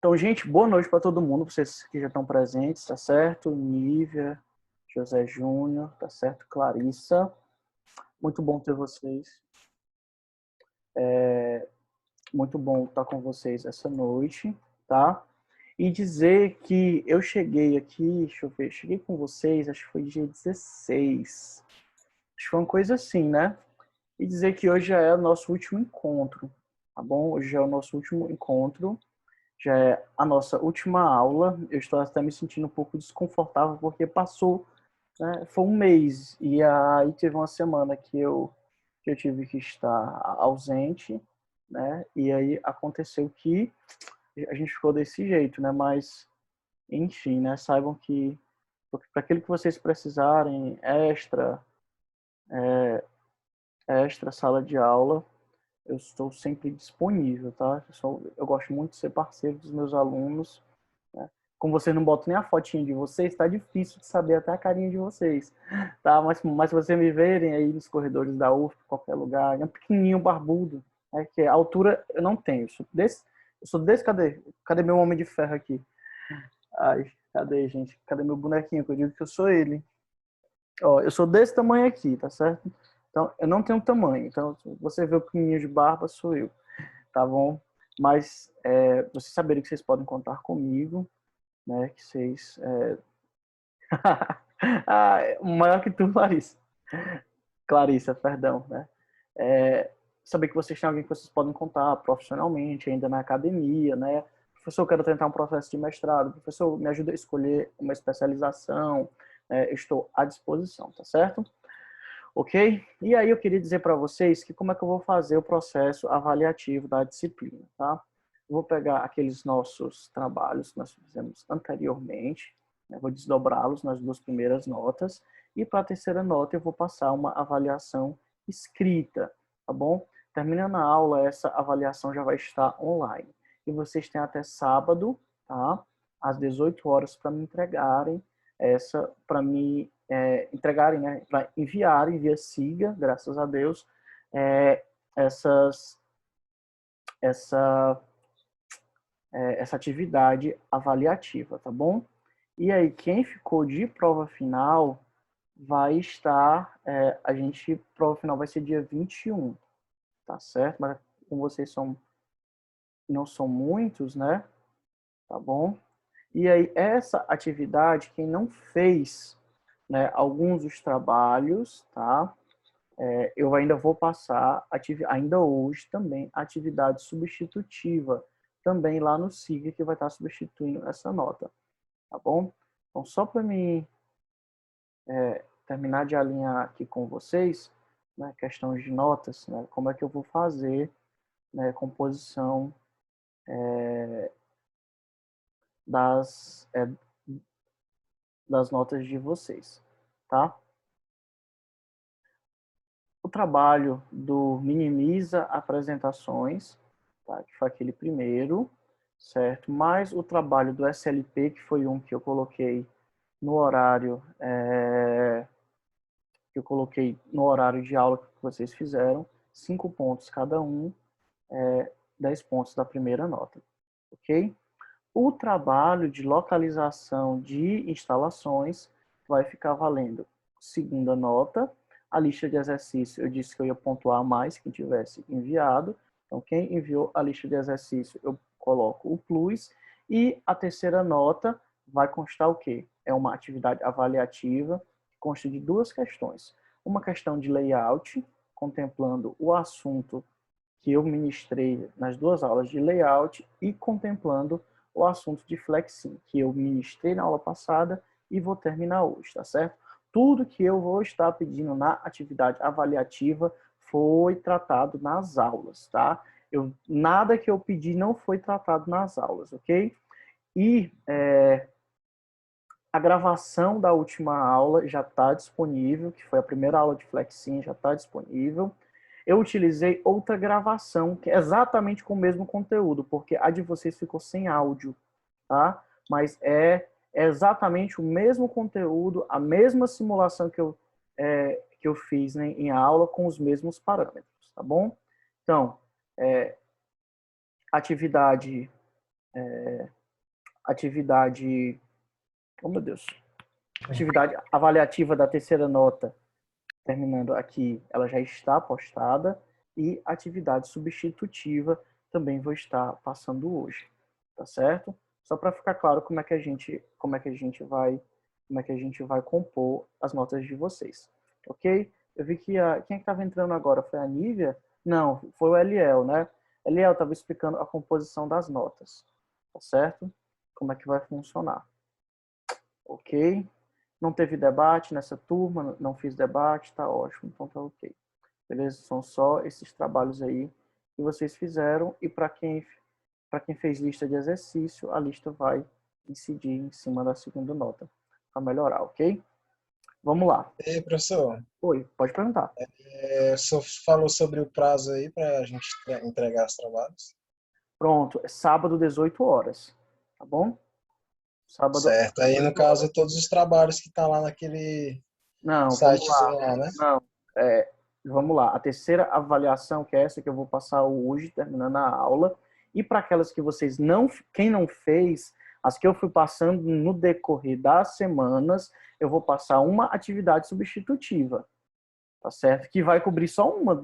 Então, gente, boa noite para todo mundo, vocês que já estão presentes, tá certo? Nívia, José Júnior, tá certo? Clarissa, muito bom ter vocês. Muito bom estar com vocês essa noite, tá? E dizer que eu cheguei aqui, deixa eu ver, cheguei com vocês, acho que foi dia 16. Acho que foi uma coisa assim, né? E dizer que hoje já é o nosso último encontro, tá bom? Hoje já é o nosso último encontro. Já é a nossa última aula. Eu estou até me sentindo um pouco desconfortável porque passou, né? Foi um mês e aí teve uma semana que eu tive que estar ausente, né? E aí aconteceu que a gente ficou desse jeito, né? Mas enfim, né? Saibam que para aquilo que vocês precisarem, extra sala de aula, eu estou sempre disponível, tá? Eu gosto muito de ser parceiro dos meus alunos, né? Como vocês não botam nem a fotinha de vocês, tá difícil de saber até a carinha de vocês, tá? Mas se vocês me verem aí nos corredores da UF, qualquer lugar, é um pequenininho barbudo, né? Que a altura eu não tenho. Eu sou desse, cadê meu homem de ferro aqui? Ai, cadê, gente? Cadê meu bonequinho? Que eu digo que eu sou ele. Ó, eu sou desse tamanho aqui, tá certo? Então, eu não tenho tamanho. Então, se você vê o pequenininho de barba, sou eu, tá bom? Mas vocês saberem que vocês podem contar comigo, né? Que vocês... maior que tu, Larissa. Clarissa, perdão, né? Saber que vocês têm alguém que vocês podem contar profissionalmente, ainda na academia, né? Professor, eu quero tentar um processo de mestrado. Professor, me ajuda a escolher uma especialização. Eu estou à disposição, tá certo? Ok? E aí eu queria dizer para vocês que como é que eu vou fazer o processo avaliativo da disciplina, tá? Eu vou pegar aqueles nossos trabalhos que nós fizemos anteriormente, né? Vou desdobrá-los nas duas primeiras notas e para a terceira nota eu vou passar uma avaliação escrita, tá bom? Terminando a aula, essa avaliação já vai estar online. E vocês têm até sábado, tá? Às 18 horas para me entregarem entregarem, né, para enviarem via SIGA, graças a Deus, é, essas, essa, essa atividade avaliativa, tá bom? E aí, quem ficou de prova final vai estar, prova final vai ser dia 21, tá certo? Mas como vocês não são muitos, né? Tá bom? E aí, essa atividade, quem não fez, né, alguns dos trabalhos, tá? Eu ainda vou passar, ainda hoje também, atividade substitutiva, também lá no SIGA, que vai estar substituindo essa nota, tá bom? Então, só para mim terminar de alinhar aqui com vocês, né, questão de notas, né, como é que eu vou fazer, né, composição das, das notas de vocês, tá? O trabalho do Minimiza Apresentações, tá? Que foi aquele primeiro, certo? Mais o trabalho do SLP, que foi um que eu coloquei no horário, de aula que vocês fizeram, 5 pontos cada um, 10 pontos da primeira nota, ok? O trabalho de localização de instalações vai ficar valendo segunda nota. A lista de exercício, eu disse que eu ia pontuar mais quem tivesse enviado. Então, quem enviou a lista de exercício, eu coloco o plus. E a terceira nota vai constar o quê? É uma atividade avaliativa que consta de duas questões. Uma questão de layout, contemplando o assunto que eu ministrei nas duas aulas de layout e contemplando o assunto de flexing, que eu ministrei na aula passada e vou terminar hoje, tá certo? Tudo que eu vou estar pedindo na atividade avaliativa foi tratado nas aulas, tá? Nada que eu pedi não foi tratado nas aulas, ok? E a gravação da última aula já está disponível, que foi a primeira aula de flexing, já está disponível. Eu utilizei outra gravação, que é exatamente com o mesmo conteúdo, porque a de vocês ficou sem áudio, tá? Mas é exatamente o mesmo conteúdo, a mesma simulação que eu fiz, né, em aula, com os mesmos parâmetros, tá bom? Então, atividade atividade, oh meu Deus, atividade avaliativa da terceira nota, terminando aqui, ela já está postada, e atividade substitutiva também vou estar passando hoje, tá certo? Só para ficar claro como é que a gente vai compor as notas de vocês, ok? Eu vi que quem estava entrando agora foi a Nívia? Não, foi o Eliel, né? Eliel estava explicando a composição das notas, tá certo? Como é que vai funcionar, ok? Não teve debate nessa turma, não fiz debate, tá ótimo, então tá ok. Beleza? São só esses trabalhos aí que vocês fizeram, e para quem fez lista de exercício, a lista vai incidir em cima da segunda nota, para melhorar, ok? Vamos lá. E aí, professor, Oi, pode perguntar. o senhor falou sobre o prazo aí para a gente entregar os trabalhos? Pronto, é sábado, 18 horas, tá bom? Sábado, Certo. Aí, no 18 horas. caso, todos os trabalhos que tá lá naquele Não, vamos lá. sitezinho lá, né? Não, vamos lá. A terceira avaliação, que é essa que eu vou passar hoje, terminando a aula, e para aquelas que vocês não, quem não fez, as que eu fui passando no decorrer das semanas, eu vou passar uma atividade substitutiva, tá certo? Que vai cobrir só uma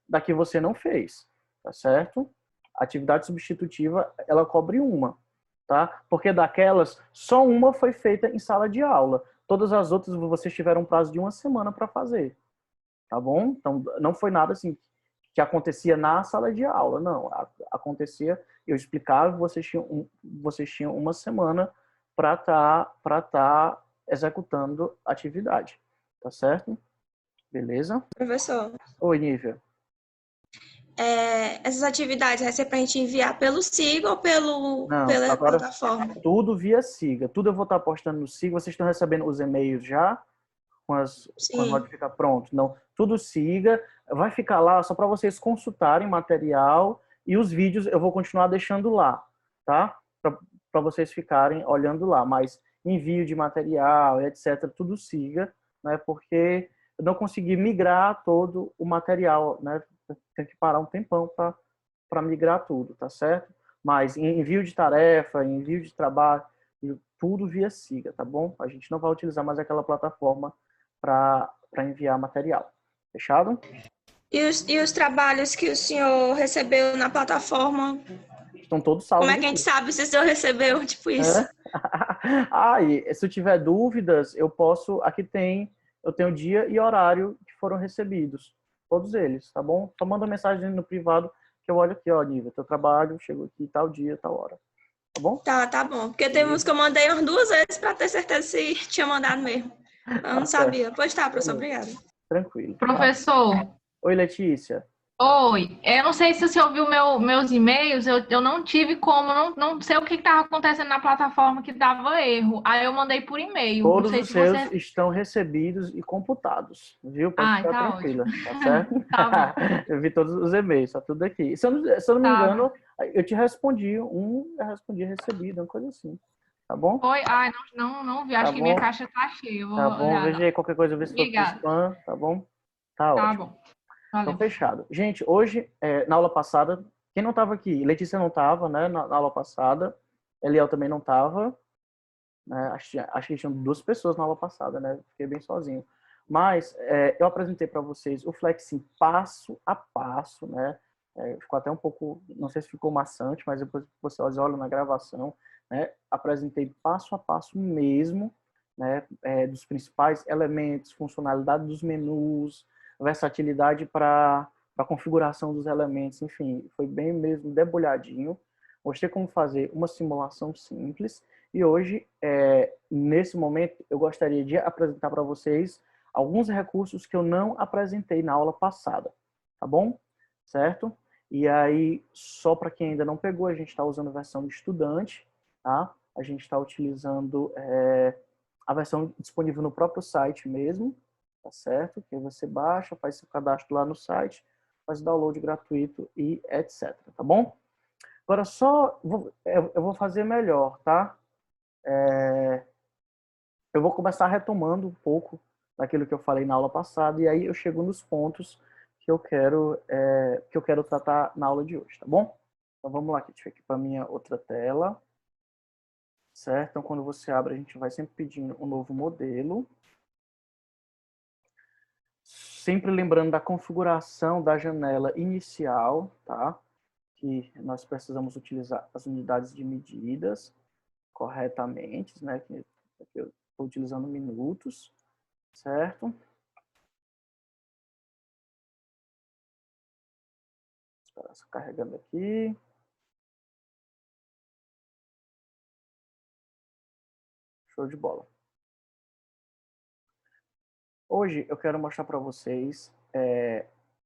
da que você não fez, tá certo? A atividade substitutiva, ela cobre uma, tá? Porque daquelas, só uma foi feita em sala de aula. Todas as outras vocês tiveram um prazo de uma semana para fazer, tá bom? Então, não foi nada assim que acontecia na sala de aula, não. Acontecia, eu explicava, vocês tinham uma semana para tá executando a atividade, tá certo? Beleza? Professor, Oi, Nívia. essas atividades vai ser para a gente enviar pelo SIGA ou Não, pela agora plataforma? tudo via SIGA. Tudo eu vou estar postando no SIGA. Vocês estão recebendo os e-mails já? Com as Sim. notificações, pronto. Não, tudo siga, vai ficar lá só para vocês consultarem material, e os vídeos eu vou continuar deixando lá, tá? Para vocês ficarem olhando lá, mas envio de material, etc, tudo siga, né? Porque eu não consegui migrar todo o material, né? Tem que parar um tempão para migrar tudo, tá certo? Mas envio de tarefa, envio de trabalho, tudo via siga, tá bom? A gente não vai utilizar mais aquela plataforma para enviar material. Fechado? E os trabalhos que o senhor recebeu na plataforma, Estão todos como salvos é que a gente aqui. sabe se o senhor recebeu, tipo isso? É? E se eu tiver dúvidas, eu posso. Eu tenho dia e horário que foram recebidos. Todos eles, tá bom? Só manda mensagem no privado que eu olho aqui, ó, Nível, teu trabalho chegou aqui tal dia, tal hora. Tá bom? Tá bom. Porque tem uns que eu mandei umas 2 vezes para ter certeza se tinha mandado mesmo. Eu Tá não certo. sabia. Pois tá, professor, obrigada. Tranquilo. Tá? Professor, Oi, Letícia. oi. Eu não sei se você ouviu meus e-mails, eu não tive como, não sei o que estava acontecendo na plataforma que dava erro. Aí eu mandei por e-mail. Não Todos sei os se seus você. estão recebidos e computados, viu? Pode Ai, ficar tá ótimo. tranquila, tá certo? Tá bom, Eu vi todos os e-mails, tá tudo aqui. Se eu não me tá bom. engano, eu te respondi, eu respondi recebido, uma coisa assim. Tá bom? Oi, ai, não vi. Tá Acho que minha bom? caixa tá cheia. Eu vou Tá bom. olhar, Veja não. aí qualquer coisa, ver se foi pro Obrigada. spam, tá bom? Tá Tá ótimo. bom. Então, Valeu. fechado. Gente, hoje, na aula passada, quem não estava aqui? Letícia não estava, né, na aula passada. Eliel também não estava. Né? Acho que tinham 2 pessoas na aula passada, né? Fiquei bem sozinho. Mas eu apresentei para vocês o Flexim passo a passo, né? Ficou até um pouco, não sei se ficou maçante, mas depois vocês olham na gravação, né? Apresentei passo a passo mesmo, né? Dos principais elementos, funcionalidade dos menus, versatilidade para a configuração dos elementos, enfim, foi bem mesmo debulhadinho. Mostrei como fazer uma simulação simples. E hoje, nesse momento, eu gostaria de apresentar para vocês alguns recursos que eu não apresentei na aula passada, tá bom? Certo? E aí, só para quem ainda não pegou, a gente está usando a versão de estudante, tá? A gente está utilizando a versão disponível no próprio site mesmo, tá certo? Que aí você baixa, faz seu cadastro lá no site, faz o download gratuito e etc, tá bom? Agora eu vou fazer melhor, tá? Eu vou começar retomando um pouco daquilo que eu falei na aula passada, e aí eu chego nos pontos que eu quero tratar na aula de hoje, tá bom? Então, vamos lá, aqui, deixa eu ir aqui para a minha outra tela. Certo? Então, quando você abre, a gente vai sempre pedindo um novo modelo. Sempre lembrando da configuração da janela inicial, tá? Que nós precisamos utilizar as unidades de medidas corretamente, né? Que aqui eu estou utilizando minutos, certo? Espera só carregando aqui. Show de bola. Hoje eu quero mostrar para vocês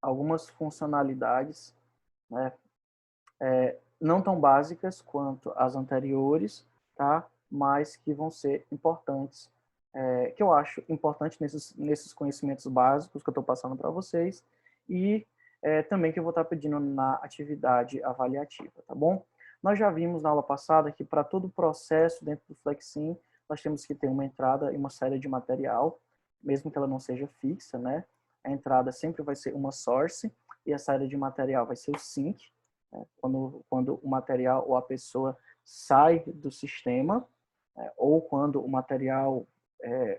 algumas funcionalidades, né, não tão básicas quanto as anteriores, tá? Mas que vão ser importantes, que eu acho importante nesses conhecimentos básicos que eu estou passando para vocês e também que eu vou estar pedindo na atividade avaliativa, tá bom? Nós já vimos na aula passada que para todo o processo dentro do Flexim, nós temos que ter uma entrada e uma saída de material, mesmo que ela não seja fixa, né? A entrada sempre vai ser uma source e a saída de material vai ser o sink, né? Quando o material ou a pessoa sai do sistema, ou quando o material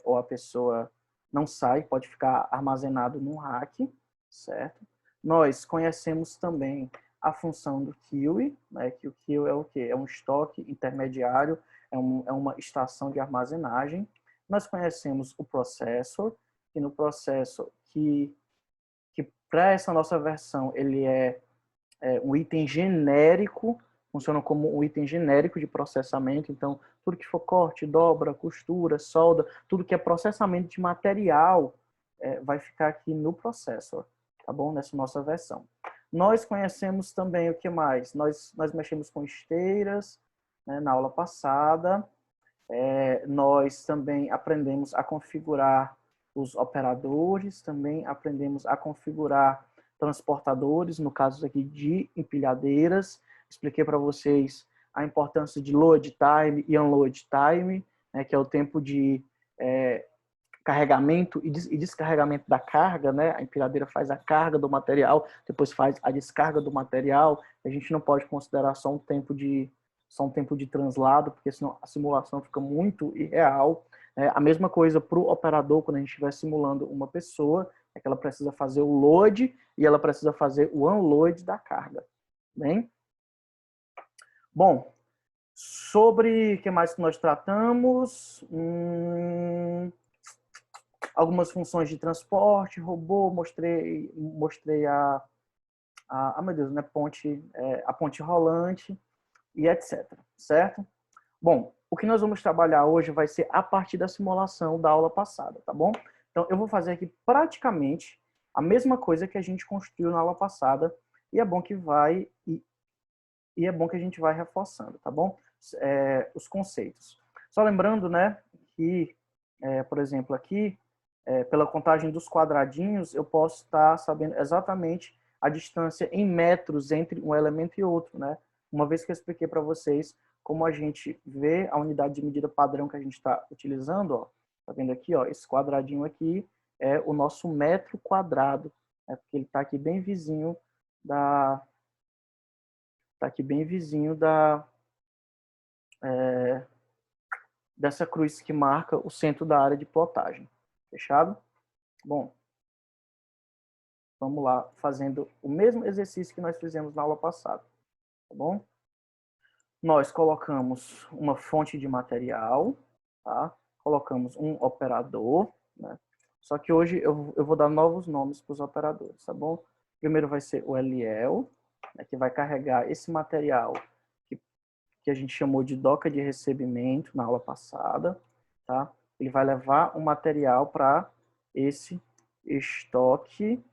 ou a pessoa não sai, pode ficar armazenado num rack, certo? Nós conhecemos também a função do queue, né? Que o queue é o quê? É um estoque intermediário, é uma estação de armazenagem. Nós conhecemos o processor, que no processor que para essa nossa versão ele é um item genérico, funciona como um item genérico de processamento, então tudo que for corte, dobra, costura, solda, tudo que é processamento de material vai ficar aqui no processor, tá bom? Nessa nossa versão. Nós conhecemos também o que mais? Nós mexemos com esteiras, né, na aula passada. Nós também aprendemos a configurar os operadores, também aprendemos a configurar transportadores, no caso aqui de empilhadeiras. Expliquei para vocês a importância de load time e unload time, né, que é o tempo de carregamento e descarregamento da carga, né? A empilhadeira faz a carga do material, depois faz a descarga do material. A gente não pode considerar só um tempo de translado, porque senão a simulação fica muito irreal. A mesma coisa para o operador, quando a gente estiver simulando uma pessoa, é que ela precisa fazer o load e ela precisa fazer o unload da carga. Bem? Bom, sobre o que mais que nós tratamos? Algumas funções de transporte, robô, mostrei meu Deus, né, a ponte rolante e etc, certo? Bom, o que nós vamos trabalhar hoje vai ser a partir da simulação da aula passada, tá bom? Então, eu vou fazer aqui praticamente a mesma coisa que a gente construiu na aula passada e é bom que a gente vai reforçando, tá bom? Os conceitos. Só lembrando, né, que, por exemplo, aqui, pela contagem dos quadradinhos, eu posso estar sabendo exatamente a distância em metros entre um elemento e outro, né? Uma vez que eu expliquei para vocês como a gente vê a unidade de medida padrão que a gente está utilizando, ó, tá vendo aqui, ó, esse quadradinho aqui é o nosso metro quadrado, né? Porque ele está aqui bem vizinho dessa cruz que marca o centro da área de plotagem. Fechado? Bom, vamos lá, fazendo o mesmo exercício que nós fizemos na aula passada, tá bom? Nós colocamos uma fonte de material, tá? Colocamos um operador, né? Só que hoje eu vou dar novos nomes para os operadores, tá bom? Primeiro vai ser o LL, né, que vai carregar esse material que a gente chamou de doca de recebimento na aula passada, tá? Ele vai levar um material para esse estoque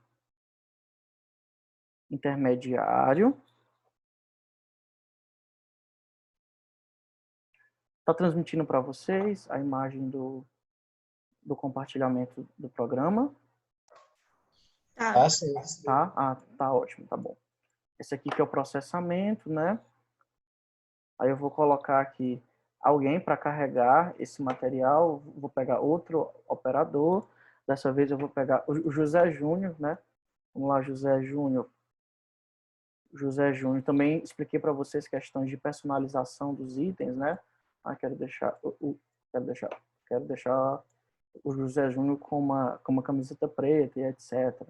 intermediário. Está transmitindo para vocês a imagem do compartilhamento do programa? Tá. sim. Tá? Tá ótimo, tá bom. Esse aqui que é o processamento, né? Aí eu vou colocar aqui alguém para carregar esse material. Vou pegar outro operador. Dessa vez eu vou pegar o José Júnior, né? Vamos lá, José Júnior. José Júnior. Também expliquei para vocês questões de personalização dos itens, né? Quero deixar o José Júnior com uma camiseta preta e etc.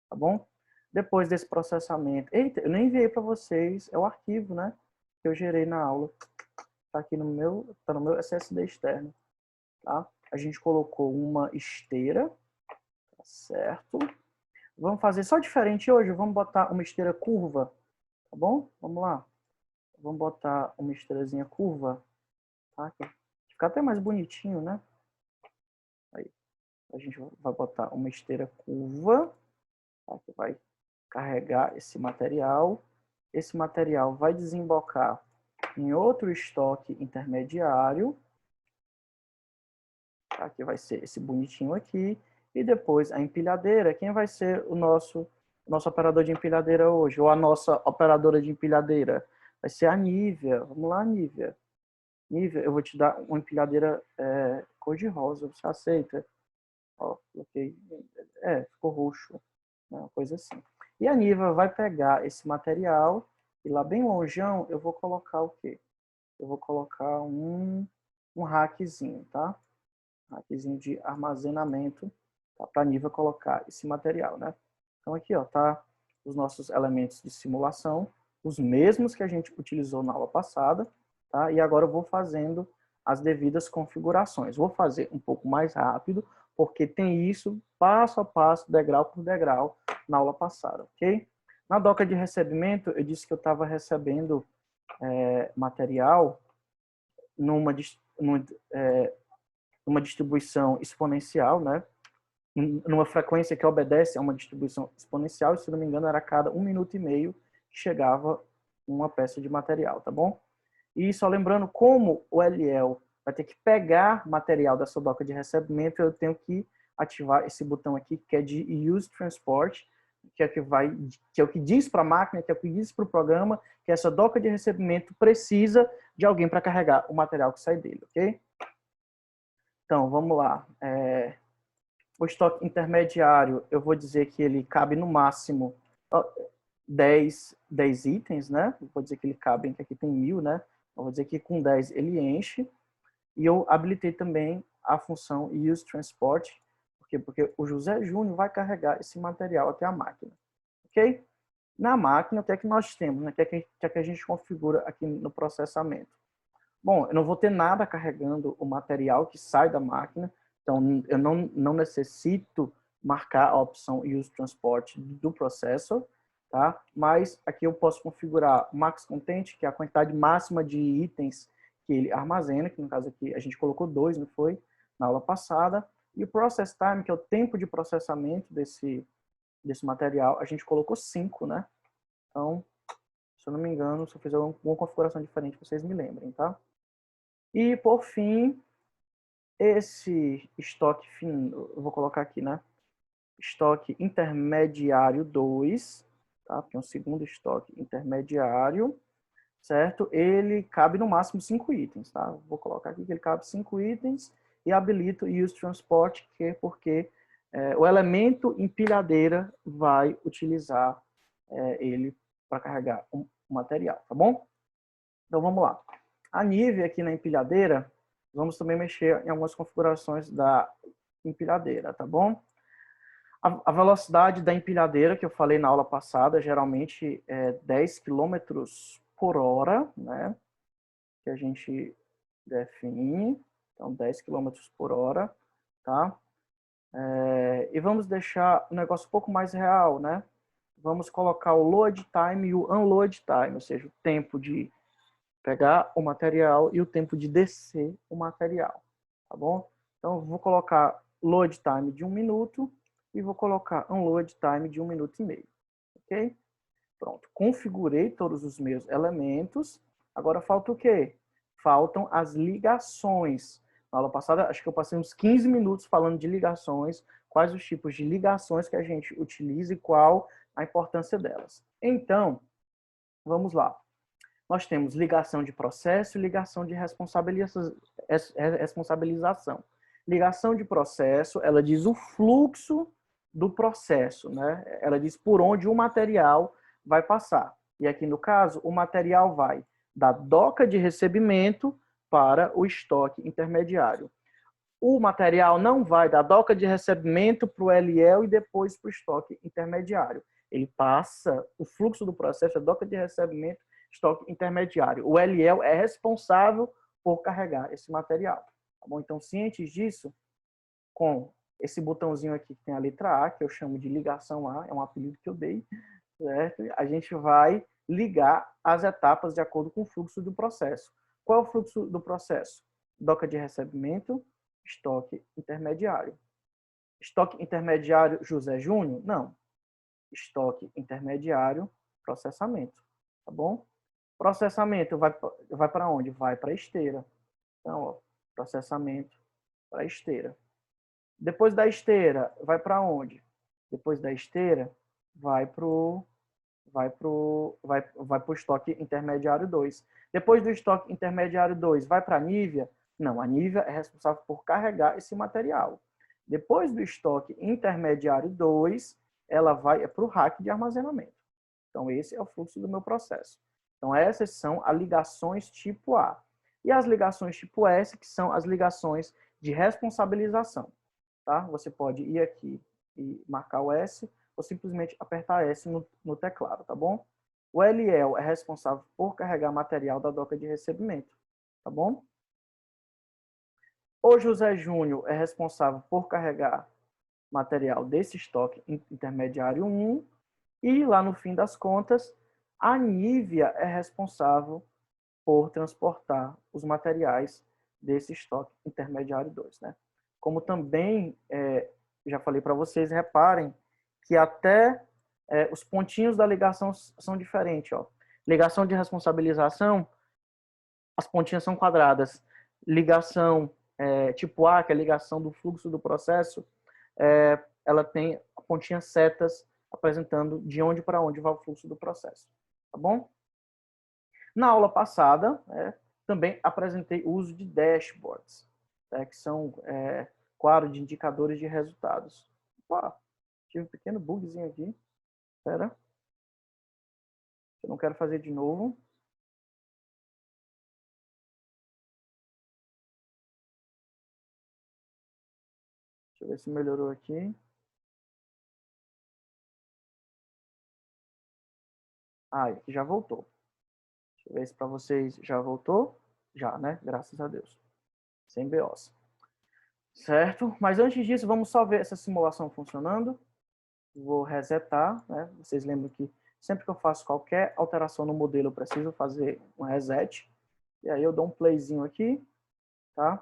Tá bom? Depois desse processamento... Eita, eu nem enviei para vocês. É o arquivo, né? Que eu gerei na aula. Tá aqui no meu SSD externo. Tá? A gente colocou uma esteira. Tá certo? Vamos fazer só diferente hoje. Vamos botar uma esteira curva. Tá bom? Vamos lá. Vamos botar uma esteirazinha curva. Tá? Fica até mais bonitinho, né? Aí. A gente vai botar uma esteira curva. Tá? Que vai carregar esse material. Esse material vai desembocar em outro estoque intermediário. Tá? Que vai ser esse bonitinho aqui. E depois a empilhadeira. Quem vai ser o nosso operador de empilhadeira hoje? Ou a nossa operadora de empilhadeira? Vai ser a Nívia. Vamos lá, Nívia. Nívia, eu vou te dar uma empilhadeira cor-de-rosa. Você aceita? Ó, coloquei. Ficou roxo. Né? Uma coisa assim. E a Nívia vai pegar esse material e lá bem longeão eu vou colocar o quê? Eu vou colocar um rackzinho, tá? Rackzinho de armazenamento, tá? Para a Nívia colocar esse material, né? Então aqui, ó, tá os nossos elementos de simulação, os mesmos que a gente utilizou na aula passada, tá? E agora eu vou fazendo as devidas configurações. Vou fazer um pouco mais rápido, porque tem isso passo a passo, degrau por degrau, na aula passada, ok? Na doca de recebimento, eu disse que eu estava recebendo material numa distribuição exponencial, né? Numa frequência que obedece a uma distribuição exponencial, e, se não me engano, era a cada 1,5 minuto que chegava uma peça de material, tá bom? E só lembrando, como o LL vai ter que pegar material dessa doca de recebimento, eu tenho que ativar esse botão aqui, que é de Use Transport, que é o que diz para a máquina, que é o que diz para o programa, que essa doca de recebimento precisa de alguém para carregar o material que sai dele, ok? Então, vamos lá. O estoque intermediário, eu vou dizer que ele cabe no máximo 10 itens, né? Vou dizer que ele cabe, que aqui tem 1000, né? Eu vou dizer que com 10 ele enche. E eu habilitei também a função Use Transport, porque o José Júnior vai carregar esse material até a máquina, ok? Na máquina, o que é que nós temos, né? O que é que a gente configura aqui no processamento? Bom, eu não vou ter nada carregando o material que sai da máquina, então eu não necessito marcar a opção Use Transport do processor, tá? Mas aqui eu posso configurar o Max Content, que é a quantidade máxima de itens que ele armazena, que no caso aqui a gente colocou 2, não foi? Na aula passada. E o Process Time, que é o tempo de processamento desse material, a gente colocou 5, né? Então, se eu não me engano, se eu fizer alguma configuração diferente, vocês me lembrem, tá? E, por fim, esse estoque, eu vou colocar aqui, né? Estoque intermediário 2, tá? Porque é um segundo estoque intermediário, certo? Ele cabe no máximo 5 itens, tá? Vou colocar aqui que ele cabe 5 itens e habilito Use Transport, que é porque o elemento empilhadeira vai utilizar ele para carregar o material, tá bom? Então vamos lá. A Nívia aqui na empilhadeira, vamos também mexer em algumas configurações da empilhadeira, tá bom? A velocidade da empilhadeira, que eu falei na aula passada, geralmente é 10 km por hora, né? Que a gente define. Então, 10 km por hora, tá? E vamos deixar o negócio um pouco mais real, né? Vamos colocar o load time e o unload time, ou seja, o tempo de pegar o material e o tempo de descer o material, tá bom? Então, eu vou colocar load time de 1 minuto e vou colocar unload time de 1,5 minutos, ok? Pronto, configurei todos os meus elementos. Agora falta o quê? Faltam as ligações. Na aula passada, acho que eu passei uns 15 minutos falando de ligações, quais os tipos de ligações que a gente utiliza e qual a importância delas. Então, vamos lá. Nós temos ligação de processo e ligação de responsabilização. Ligação de processo, ela diz o fluxo do processo, né? Ela diz por onde o material vai passar. E aqui no caso, o material vai da doca de recebimento para o estoque intermediário. O material não vai da doca de recebimento para o LL e depois para o estoque intermediário. Ele passa, o fluxo do processo é doca de recebimento, estoque intermediário. O LL é responsável por carregar esse material. Tá bom? Então, cientes disso, com esse botãozinho aqui que tem a letra A, que eu chamo de ligação A, é um apelido que eu dei, certo? A gente vai ligar as etapas de acordo com o fluxo do processo. Qual é o fluxo do processo? Doca de recebimento, estoque intermediário. Estoque intermediário José Júnior? Não. Estoque intermediário, processamento. Tá bom? Processamento vai para onde? Vai para a esteira. Então, ó, processamento para a esteira. Depois da esteira, vai para onde? Depois da esteira, vai para o estoque intermediário 2. Depois do estoque intermediário 2, vai para a Nívea? Não, a Nívea é responsável por carregar esse material. Depois do estoque intermediário 2, ela vai para o rack de armazenamento. Então, esse é o fluxo do meu processo. Então, essas são as ligações tipo A. E as ligações tipo S, que são as ligações de responsabilização. Tá? Você pode ir aqui e marcar o S, ou simplesmente apertar S no teclado, tá bom? O LL é responsável por carregar material da doca de recebimento, tá bom? O José Júnior é responsável por carregar material desse estoque intermediário 1 e, lá no fim das contas, a Nívea é responsável por transportar os materiais desse estoque intermediário 2, né? Como também já falei para vocês, reparem que até os pontinhos da ligação são diferentes. Ó. Ligação de responsabilização, as pontinhas são quadradas. Ligação tipo A, que é a ligação do fluxo do processo, ela tem pontinhas setas apresentando de onde para onde vai o fluxo do processo. Tá bom? Na aula passada, também apresentei o uso de dashboards, que são quadros de indicadores de resultados. Opa, tive um pequeno bugzinho aqui. Espera. Eu não quero fazer de novo. Deixa eu ver se melhorou aqui. Ah, aqui já voltou. Deixa eu ver se para vocês já voltou. Já, né? Graças a Deus. Sem BOs. Certo? Mas antes disso, vamos só ver essa simulação funcionando. Vou resetar, né? Vocês lembram que sempre que eu faço qualquer alteração no modelo, eu preciso fazer um reset. E aí eu dou um playzinho aqui, tá?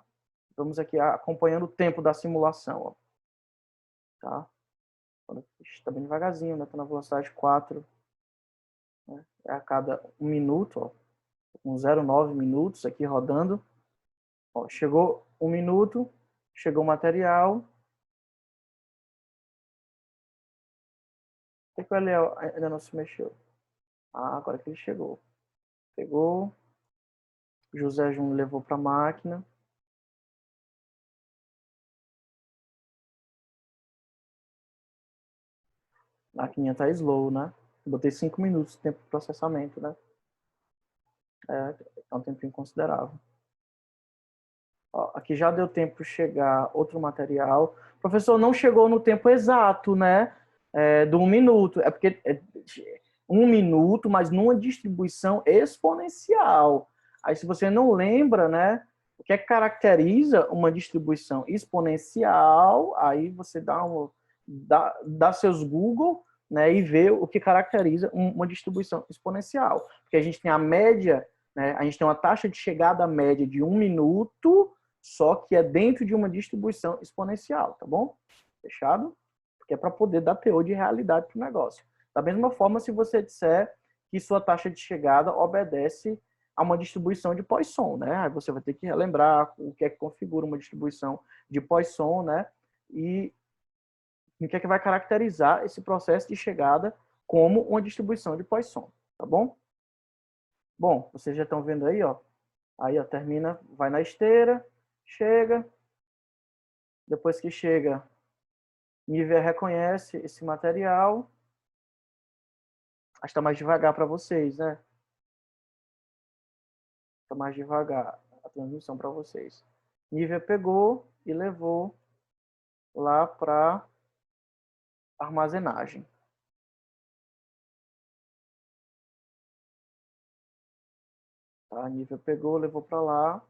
Vamos aqui acompanhando o tempo da simulação, ó. Tá? Está bem devagarzinho, né? Tá na velocidade 4. Né? É a cada 1 minuto, ó. Com 0,9 minutos aqui rodando. Ó, chegou 1 minuto, chegou o material. Por que o LL ainda não se mexeu? Ah, agora que ele chegou. Pegou. José Júnior levou para a máquina. A maquininha tá slow, né? Botei 5 minutos de tempo de processamento, né? É um tempinho considerável. Ó, aqui já deu tempo de chegar outro material. O professor não chegou no tempo exato, né? Do 1 minuto. É porque 1 minuto, mas numa distribuição exponencial. Aí, se você não lembra, né? O que é que caracteriza uma distribuição exponencial? Aí você dá seus Google, né, e vê o que caracteriza uma distribuição exponencial. Porque a gente tem a média, né, a gente tem uma taxa de chegada média de 1 minuto, só que é dentro de uma distribuição exponencial, tá bom? Fechado? Porque é para poder dar teor de realidade para o negócio. Da mesma forma, se você disser que sua taxa de chegada obedece a uma distribuição de Poisson, né? Aí você vai ter que relembrar o que é que configura uma distribuição de Poisson, né? E o que é que vai caracterizar esse processo de chegada como uma distribuição de Poisson, tá bom? Bom, vocês já estão vendo aí, ó. Aí, ó, termina, vai na esteira, chega. Depois que chega, Nívea reconhece esse material. Acho que está mais devagar para vocês, né? Está mais devagar a transmissão para vocês. Nívia pegou e levou lá para armazenagem. Tá? A Nívia pegou, levou para lá.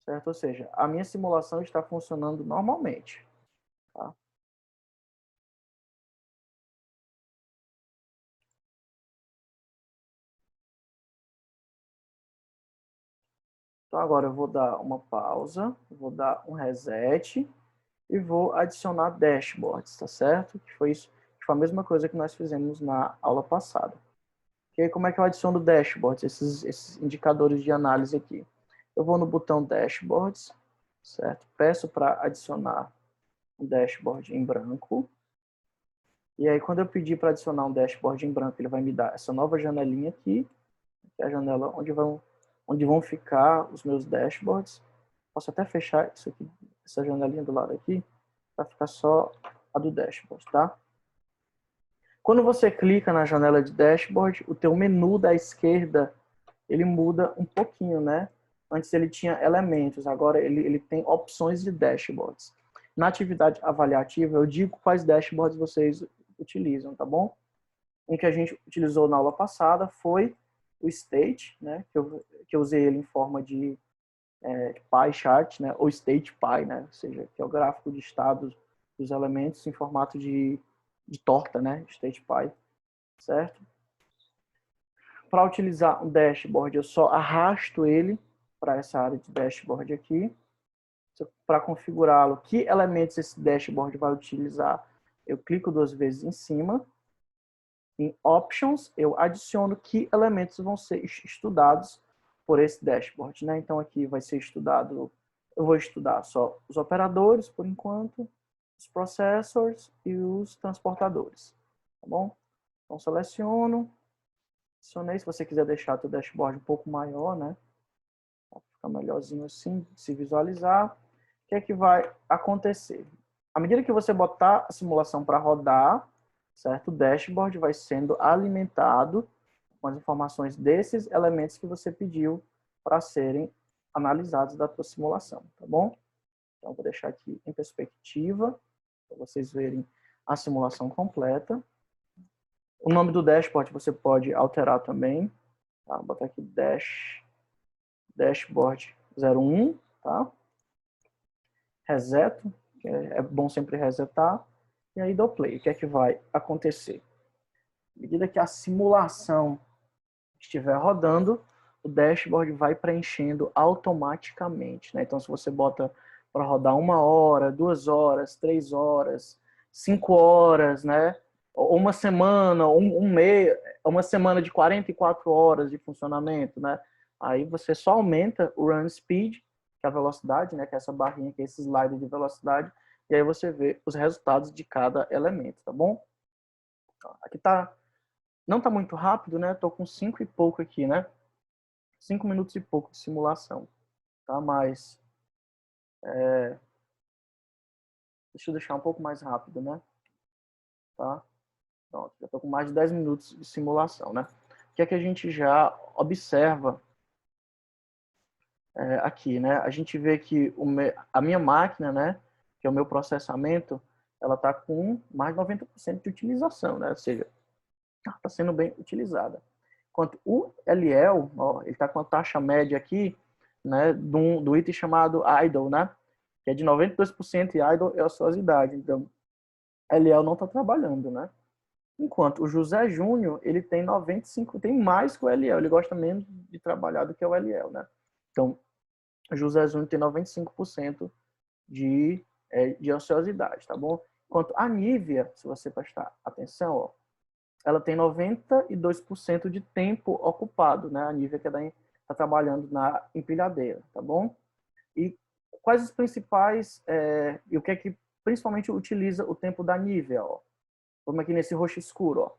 Certo? Ou seja, a minha simulação está funcionando normalmente. Tá? Então agora eu vou dar uma pausa, vou dar um reset e vou adicionar dashboards, tá certo? Que foi isso, que foi a mesma coisa que nós fizemos na aula passada. Ok? Como é que eu adiciono dashboards, esses indicadores de análise aqui? Eu vou no botão dashboards, certo? Peço para adicionar um dashboard em branco. E aí quando eu pedir para adicionar um dashboard em branco, ele vai me dar essa nova janelinha aqui, que é a janela onde vão ficar os meus dashboards. Posso até fechar isso aqui, essa janelinha do lado aqui, para ficar só a do dashboard, tá? Quando você clica na janela de dashboard, o teu menu da esquerda, ele muda um pouquinho, né? Antes ele tinha elementos, agora ele tem opções de dashboards. Na atividade avaliativa, eu digo quais dashboards vocês utilizam, tá bom? Um que a gente utilizou na aula passada foi o state, né? Que eu usei ele em forma de pie chart, né? Ou state pie, né? Ou seja, que é o gráfico de estado dos elementos em formato de torta, né? State pie, certo? Para utilizar um dashboard, eu só arrasto ele para essa área de dashboard aqui. Para configurá-lo, que elementos esse dashboard vai utilizar? Eu clico 2 vezes em cima. Em Options, eu adiciono que elementos vão ser estudados por esse dashboard, né? Então aqui vai ser estudado, eu vou estudar só os operadores por enquanto, os processors e os transportadores, tá bom? Então seleciono, adicionei, se você quiser deixar o dashboard um pouco maior, né? Vai ficar melhorzinho assim, se visualizar. O que é que vai acontecer? À medida que você botar a simulação para rodar, certo? O dashboard vai sendo alimentado com as informações desses elementos que você pediu para serem analisados da tua simulação, tá bom? Então, vou deixar aqui em perspectiva, para vocês verem a simulação completa. O nome do dashboard você pode alterar também, tá? Vou botar aqui dashboard 01, tá? Reseto, que é bom sempre resetar, e aí dou play. O que é que vai acontecer? À medida que a simulação estiver rodando, o dashboard vai preenchendo automaticamente, né? Então, se você bota para rodar 1 hora, 2 horas, 3 horas, 5 horas, né? Ou uma semana, um mês, uma semana de 44 horas de funcionamento, né? Aí você só aumenta o run speed, que é a velocidade, né? Que é essa barrinha, que é esse slider de velocidade, e aí você vê os resultados de cada elemento, tá bom? Aqui tá, não tá muito rápido, né? Tô com 5 e pouco aqui, né? 5 minutos e pouco de simulação, tá? Mas deixa eu deixar um pouco mais rápido, né? Tá? Pronto, já tô com mais de 10 minutos de simulação, né? O que é que a gente já observa aqui, né? A gente vê que a minha máquina, né? Que é o meu processamento, ela tá com mais de 90% de utilização, né? Ou seja, está sendo bem utilizada. Enquanto o LL, ó, ele está com a taxa média aqui, né, do item chamado idle, né, que é de 92% e idle é a ociosidade. Então, LL não está trabalhando, né. Enquanto o José Júnior, ele tem 95, tem mais que o LL, ele gosta menos de trabalhar do que o LL, né. Então, o José Júnior tem 95% de ociosidade, tá bom? Enquanto a Nívia, se você prestar atenção, ó, ela tem 92% de tempo ocupado, né? A Nívia que está trabalhando na empilhadeira, tá bom? E quais os principais, e o que é que principalmente utiliza o tempo da Nívia, ó? Vamos aqui nesse roxo escuro, ó.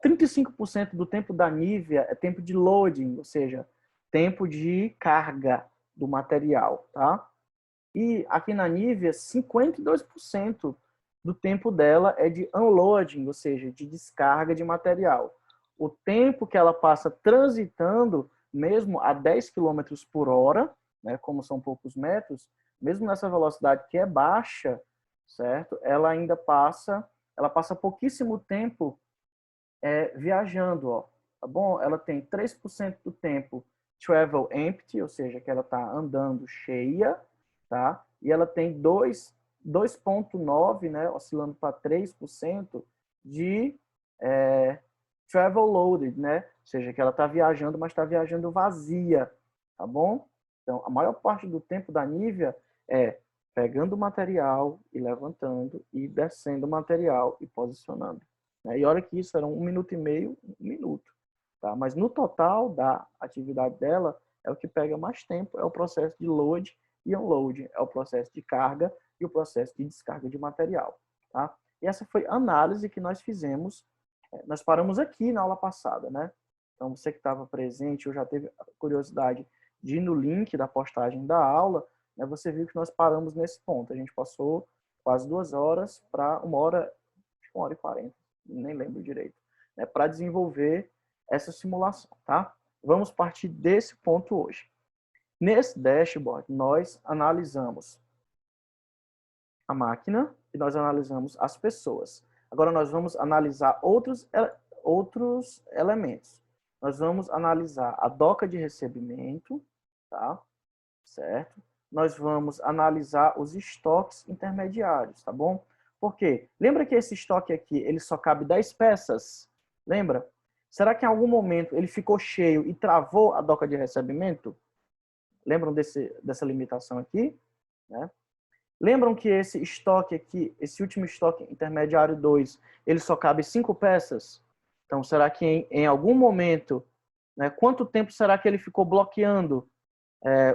35% do tempo da Nívia é tempo de loading, ou seja, tempo de carga do material, tá? E aqui na Nívia, 52% do tempo dela é de unloading, ou seja, de descarga de material. O tempo que ela passa transitando, mesmo a 10 km por hora, né, como são poucos metros, mesmo nessa velocidade que é baixa, certo? Ela passa pouquíssimo tempo viajando, ó, tá bom? Ela tem 3% do tempo travel empty, ou seja, que ela está andando cheia, tá? E ela tem 2,9, né, oscilando para 3% de travel loaded, né? Ou seja, que ela está viajando, mas está viajando vazia, tá bom? Então, a maior parte do tempo da Nívia é pegando o material e levantando e descendo o material e posicionando. E olha que isso era 1 minuto e meio, 1 minuto. Tá? Mas no total da atividade dela, é o que pega mais tempo, é o processo de load e unload, é o processo de carga e o processo de descarga de material. Tá? E essa foi a análise que nós fizemos, nós paramos aqui na aula passada, né? Então, você que estava presente, ou já teve a curiosidade de ir no link da postagem da aula, né, você viu que nós paramos nesse ponto. A gente passou quase 2 horas para 1 hora, 1 hora e 40, nem lembro direito, né, para desenvolver essa simulação, tá? Vamos partir desse ponto hoje. Nesse dashboard, nós analisamos a máquina e nós analisamos as pessoas. Agora nós vamos analisar outros elementos. Nós vamos analisar a doca de recebimento, tá? Certo? Nós vamos analisar os estoques intermediários, tá bom? Por quê? Lembra que esse estoque aqui, ele só cabe 10 peças? Lembra? Será que em algum momento ele ficou cheio e travou a doca de recebimento? Lembram dessa limitação aqui? Né? Lembram que esse estoque aqui, esse último estoque intermediário 2, ele só cabe 5 peças? Então, será que em algum momento, né, quanto tempo será que ele ficou bloqueando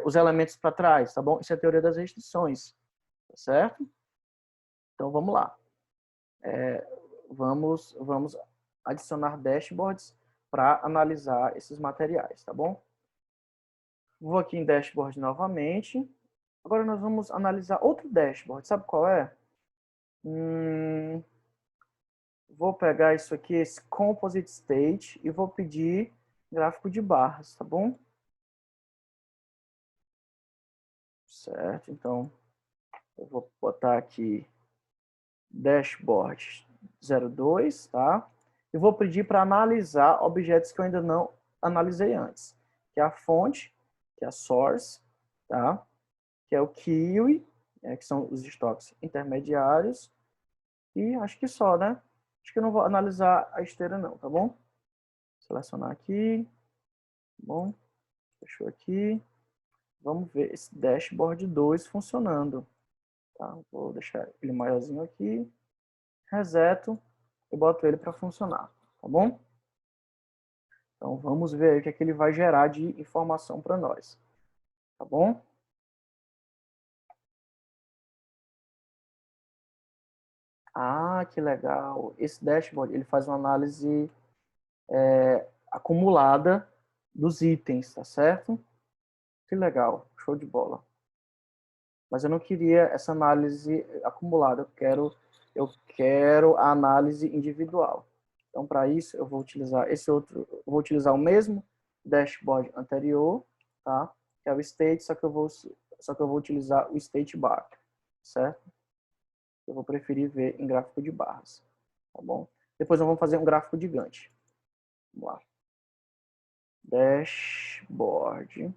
os elementos para trás, tá bom? Isso é a teoria das restrições, tá certo? Então, vamos lá. Vamos adicionar dashboards para analisar esses materiais, tá bom? Vou aqui em dashboard novamente. Agora nós vamos analisar outro dashboard. Sabe qual é? Vou pegar isso aqui, esse composite state, e vou pedir gráfico de barras, tá bom? Certo, então eu vou botar aqui dashboard 02, tá? E vou pedir para analisar objetos que eu ainda não analisei antes, que é a fonte, que é a source, tá? Que é o kiwi, que são os estoques intermediários, e acho que só, né? Acho que eu não vou analisar a esteira não, tá bom? Selecionar aqui, tá bom? Fechou aqui. Vamos ver esse dashboard 2 funcionando. Tá? Vou deixar ele maiorzinho aqui. Reseto e boto ele para funcionar, tá bom? Então vamos ver aí o que é que ele vai gerar de informação para nós, tá bom? Ah, que legal! Esse dashboard ele faz uma análise acumulada dos itens, tá certo? Que legal, show de bola. Mas eu não queria essa análise acumulada, eu quero a análise individual. Então, para isso, eu vou utilizar vou utilizar o mesmo dashboard anterior, tá? Que é o state, só que eu vou utilizar o state bar, certo? Eu vou preferir ver em gráfico de barras, tá bom? Depois nós vamos fazer um gráfico de Gantt. Vamos lá. Dashboard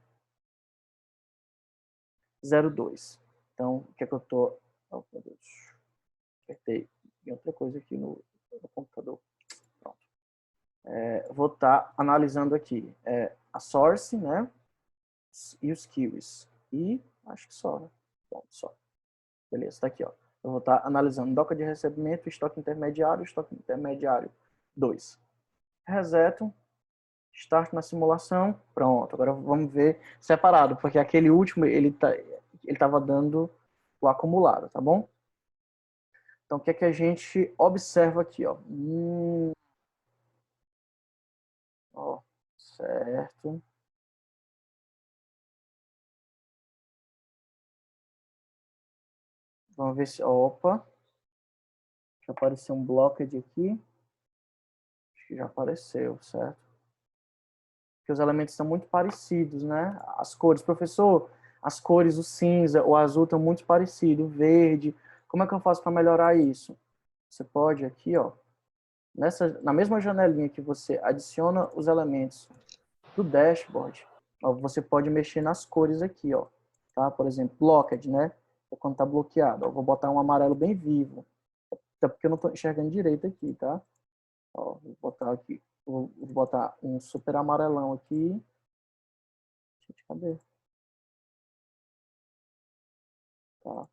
02. Então, o que é que eu tô... Oh, meu Deus. Apertei outra coisa aqui no computador. Pronto. Vou estar analisando aqui a source, né? E os kiwis. E acho que só, né? Bom, só. Beleza, tá aqui, ó. Eu vou estar analisando doca de recebimento, estoque intermediário 2. Reseto. Start na simulação. Pronto. Agora vamos ver separado, porque aquele último, ele estava dando o acumulado, tá bom? Então, o que é que a gente observa aqui, ó? Ó, certo. Vamos ver se... Opa. Já apareceu um blockade aqui. Acho que já apareceu, certo? Porque os elementos são muito parecidos, né? As cores, professor, as cores, o cinza, o azul estão muito parecidos, o verde. Como é que eu faço para melhorar isso? Você pode aqui, ó, na mesma janelinha que você adiciona os elementos do dashboard, ó, você pode mexer nas cores aqui, ó, tá? Por exemplo, blocked, né? É quando tá bloqueado. Ó, vou botar um amarelo bem vivo, até porque eu não tô enxergando direito aqui, tá? Ó, vou botar aqui, vou botar um super amarelão aqui. Gente, cadê? Tá.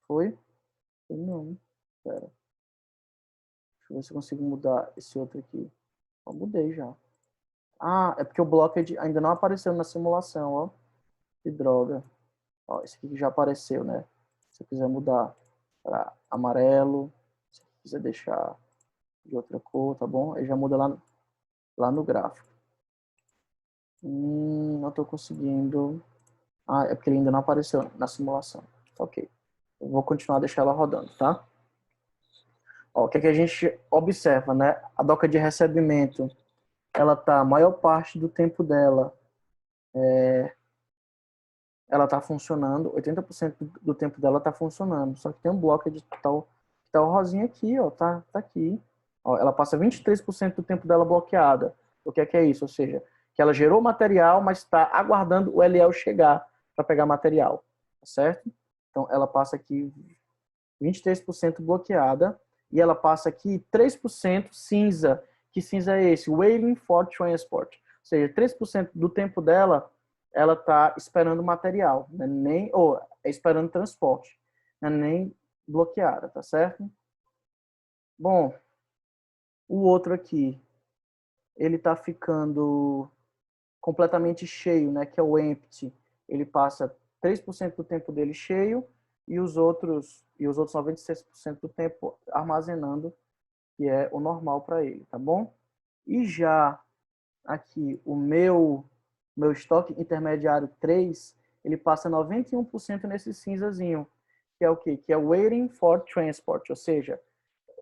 Foi? Foi não. Pera. Deixa eu ver se eu consigo mudar esse outro aqui. Ó, mudei já. Ah, é porque o blocked ainda não apareceu na simulação, ó. Que droga. Ó, esse aqui já apareceu, né? Se eu quiser mudar para amarelo, se eu quiser deixar de outra cor, tá bom? Aí já muda lá no gráfico. Não estou conseguindo. Ah, é porque ele ainda não apareceu na simulação. Ok. Eu vou continuar a deixar ela rodando, tá? Ó, o que, é que a gente observa, né? A doca de recebimento, ela tá a maior parte do tempo dela, ela tá funcionando, 80% do tempo dela tá funcionando. Só que tem um bloco de tal que tá o rosinha aqui, ó, tá aqui. Ó, ela passa 23% do tempo dela bloqueada. O que é isso? Ou seja, que ela gerou material, mas está aguardando o LL chegar para pegar material, tá certo? Então ela passa aqui 23% bloqueada e ela passa aqui 3% cinza. Que cinza é esse? Waiting for transport. Ou seja, 3% do tempo dela ela está esperando material, né? Ou esperando transporte, né? Nem bloqueada, tá certo? Bom, o outro aqui, ele está ficando completamente cheio, né? Que é o empty. Ele passa 3% do tempo dele cheio e os outros 96% do tempo armazenando, que é o normal para ele, tá bom? E já aqui o meu estoque intermediário 3, ele passa 91% nesse cinzazinho, que é o quê? Que é waiting for transport, ou seja,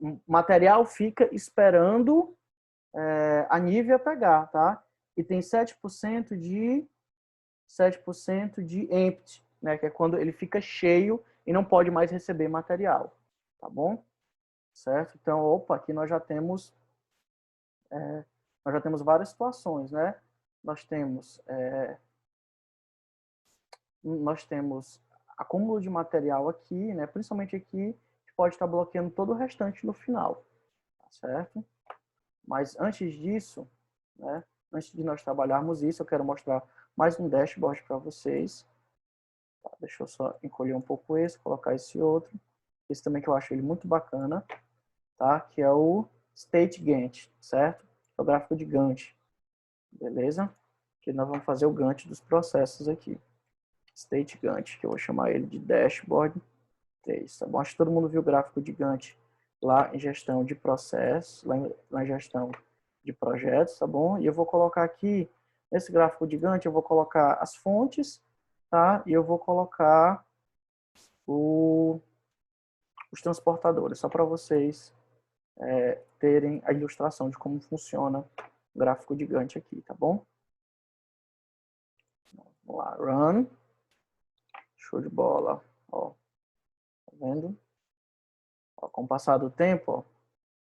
o material fica esperando a Nívea pegar, tá? E tem 7% de empty, né, que é quando ele fica cheio e não pode mais receber material, tá bom? Certo? Então, opa, aqui nós já temos várias situações, né? Nós temos acúmulo de material aqui, né? Principalmente aqui, que pode estar bloqueando todo o restante no final, tá certo? Mas antes disso, né? Antes de nós trabalharmos isso, eu quero mostrar mais um dashboard para vocês. Tá, deixa eu só encolher um pouco esse, colocar esse outro. Esse também que eu acho ele muito bacana, tá? Que é o State Gantt, certo? É o gráfico de Gantt, beleza? Que nós vamos fazer o Gantt dos processos aqui. State Gantt, que eu vou chamar ele de Dashboard 3, tá bom? Acho que todo mundo viu o gráfico de Gantt lá em gestão de processos, lá em gestão de projetos, tá bom? E eu vou colocar aqui, nesse gráfico de Gantt, eu vou colocar as fontes, tá? E eu vou colocar os transportadores, só para vocês terem a ilustração de como funciona o gráfico de Gantt aqui, tá bom? Vamos lá, run. Show de bola. Ó, tá vendo? Ó, com o passar do tempo,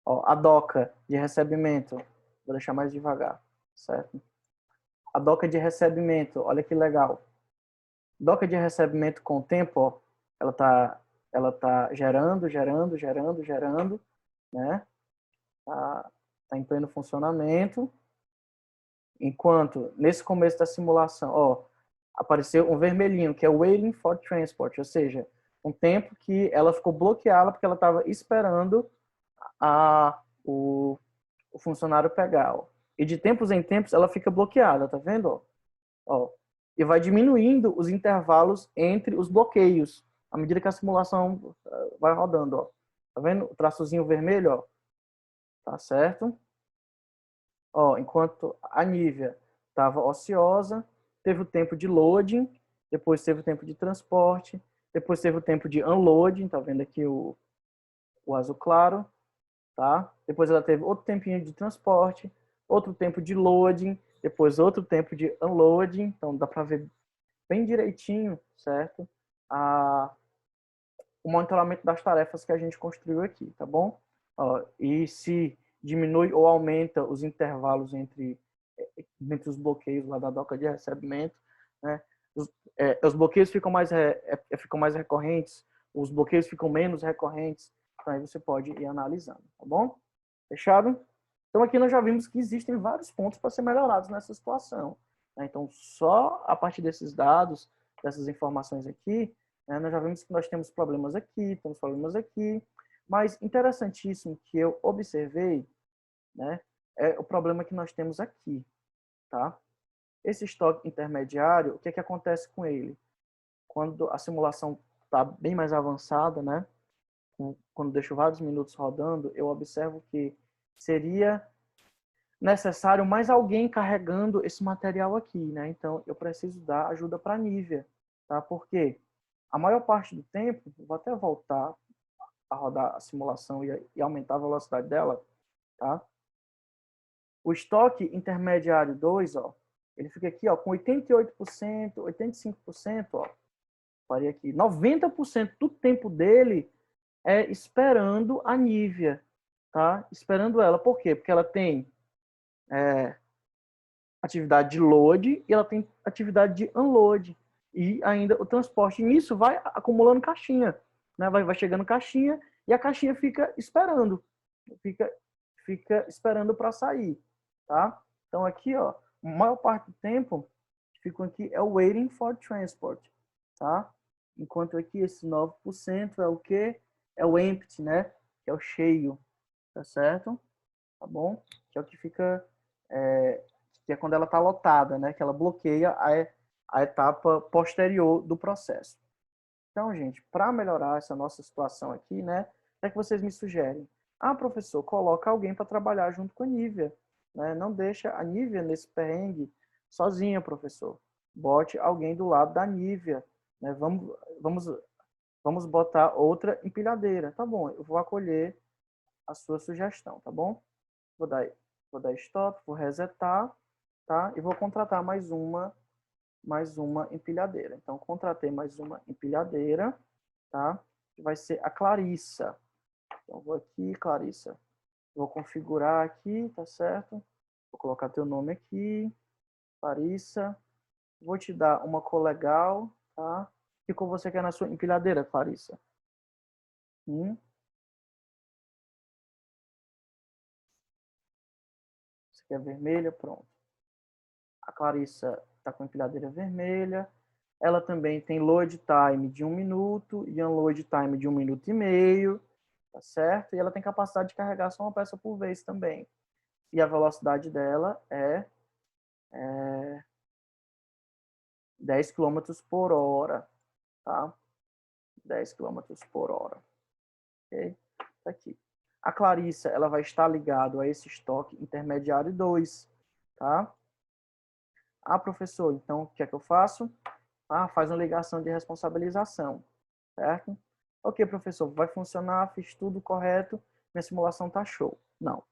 ó, a doca de recebimento, vou deixar mais devagar, certo? A doca de recebimento, olha que legal. Doca de recebimento com o tempo, ó, ela tá gerando, né? Tá em pleno funcionamento. Enquanto, nesse começo da simulação, ó, apareceu um vermelhinho, que é waiting for transport, ou seja, um tempo que ela ficou bloqueada porque ela estava esperando o funcionário pegar. Ó. E de tempos em tempos ela fica bloqueada, tá vendo? Ó, e vai diminuindo os intervalos entre os bloqueios, à medida que a simulação vai rodando. Ó. Tá vendo o traçozinho vermelho? Ó? Tá certo? Ó, enquanto a Nívea estava ociosa, teve o tempo de loading, depois teve o tempo de transporte, Depois teve o tempo de unloading, tá vendo aqui o azul claro, tá? Depois ela teve outro tempinho de transporte, outro tempo de loading, depois outro tempo de unloading, então dá para ver bem direitinho, certo? O monitoramento das tarefas que a gente construiu aqui, tá bom? Ó, e se diminui ou aumenta os intervalos entre os bloqueios lá da doca de recebimento, né? Os bloqueios ficam mais recorrentes, os bloqueios ficam menos recorrentes, então aí você pode ir analisando, tá bom? Fechado? Então aqui nós já vimos que existem vários pontos para ser melhorados nessa situação, né? Então só a partir desses dados, dessas informações aqui, né, nós já vimos que nós temos problemas aqui, mas interessantíssimo que eu observei, né, é o problema que nós temos aqui, tá? Esse estoque intermediário, o que é que acontece com ele? Quando a simulação está bem mais avançada, né, quando deixo vários minutos rodando, eu observo que seria necessário mais alguém carregando esse material aqui, né? Então, eu preciso dar ajuda para a Nívia, tá? Porque a maior parte do tempo, vou até voltar a rodar a simulação e aumentar a velocidade dela, tá? O estoque intermediário 2, ó, ele fica aqui, ó, com 88%, 85%, ó. Parei aqui. 90% do tempo dele é esperando a Nívia, tá? Esperando ela. Por quê? Porque ela tem atividade de load e ela tem atividade de unload. E ainda o transporte. E nisso vai acumulando caixinha, né? Vai chegando caixinha e a caixinha fica esperando. Fica esperando para sair, tá? Então aqui, ó, a maior parte do tempo que ficam aqui é o waiting for transport, tá? Enquanto aqui esse 9% é o quê? É o empty, né? Que é o cheio, tá certo? Tá bom? Que é o que fica, que é quando ela tá lotada, né? Que ela bloqueia a etapa posterior do processo. Então, gente, para melhorar essa nossa situação aqui, né? O que é que vocês me sugerem? Ah, professor, coloca alguém para trabalhar junto com a Nívia, né? Não deixa a Nívia nesse perrengue sozinha, professor. Bote alguém do lado da Nívia, né? Vamos botar outra empilhadeira. Tá bom, eu vou acolher a sua sugestão, tá bom? Vou dar stop, vou resetar, tá? E vou contratar mais uma empilhadeira. Então, contratei mais uma empilhadeira, tá? Que vai ser a Clarissa. Então, vou aqui, Clarissa. Vou configurar aqui, tá certo? Vou colocar teu nome aqui, Clarissa. Vou te dar uma cor legal, tá? Que cor você quer na sua empilhadeira, Clarissa? Você quer vermelha? Pronto. A Clarissa está com a empilhadeira vermelha. Ela também tem load time de 1 minuto e unload time de 1 minuto e meio, tá certo? E ela tem capacidade de carregar só uma peça por vez também. E a velocidade dela é 10 km por hora, tá? 10 km por hora. Ok? Tá aqui. A Clarissa, ela vai estar ligado a esse estoque intermediário 2, tá? Ah, professor, então o que é que eu faço? Ah, faz uma ligação de responsabilização, certo? Ok, professor, vai funcionar, fiz tudo correto, minha simulação tá show. Não.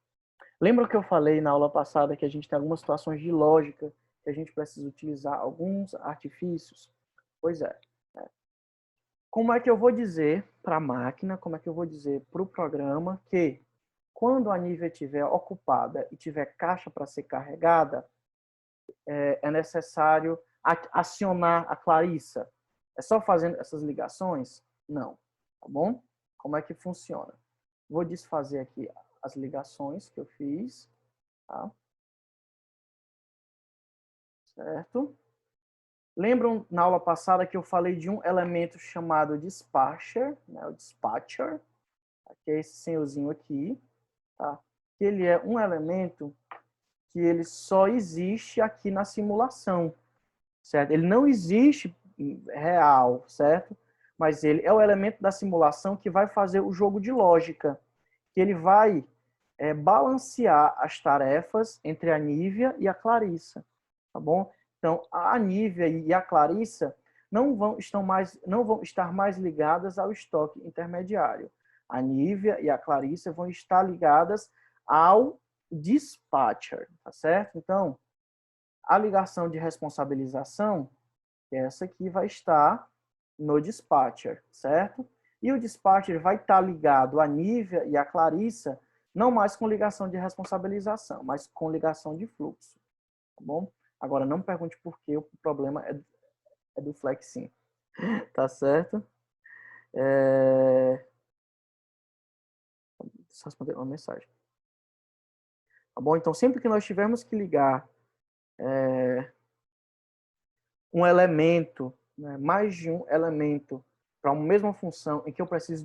Lembra que eu falei na aula passada que a gente tem algumas situações de lógica que a gente precisa utilizar alguns artifícios? Pois é. Como é que eu vou dizer para a máquina, como é que eu vou dizer para o programa que quando a Nívia estiver ocupada e tiver caixa para ser carregada, é necessário acionar a Clarissa? É só fazendo essas ligações? Não. Tá bom? Como é que funciona? Vou desfazer aqui as ligações que eu fiz. Tá? Certo? Lembram na aula passada que eu falei de um elemento chamado dispatcher, né? O dispatcher, que é esse senhorzinho aqui, tá? Que ele é um elemento que ele só existe aqui na simulação, certo? Ele não existe real, certo? Mas ele é o elemento da simulação que vai fazer o jogo de lógica, que ele vai balancear as tarefas entre a Nívia e a Clarissa, tá bom? Então, a Nívia e a Clarissa não vão estar mais ligadas ao estoque intermediário. A Nívia e a Clarissa vão estar ligadas ao dispatcher, tá certo? Então, a ligação de responsabilização, essa aqui vai estar no dispatcher, certo? E o dispatcher vai estar ligado à Nívia e à Clarissa, não mais com ligação de responsabilização, mas com ligação de fluxo, tá bom? Agora, não me pergunte por que o problema é do Flexim, tá certo? Deixa eu responder uma mensagem. Tá bom? Então, sempre que nós tivermos que ligar um elemento, né, mais de um elemento para uma mesma função, em que eu preciso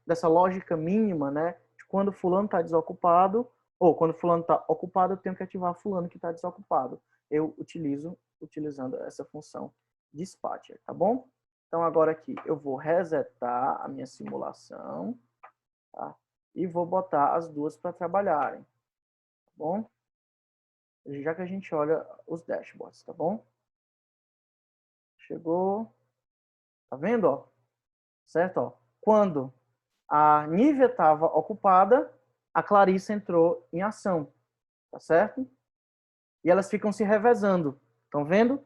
dessa lógica mínima, né, de quando fulano está desocupado, ou quando fulano está ocupado, eu tenho que ativar fulano que está desocupado. Eu utilizando essa função dispatcher, tá bom? Então, agora aqui, eu vou resetar a minha simulação, tá? E vou botar as duas para trabalharem, tá bom? Já que a gente olha os dashboards, tá bom? Chegou, tá vendo, ó? Certo, ó? Quando a Nívia estava ocupada, a Clarissa entrou em ação, tá certo? E elas ficam se revezando, estão vendo?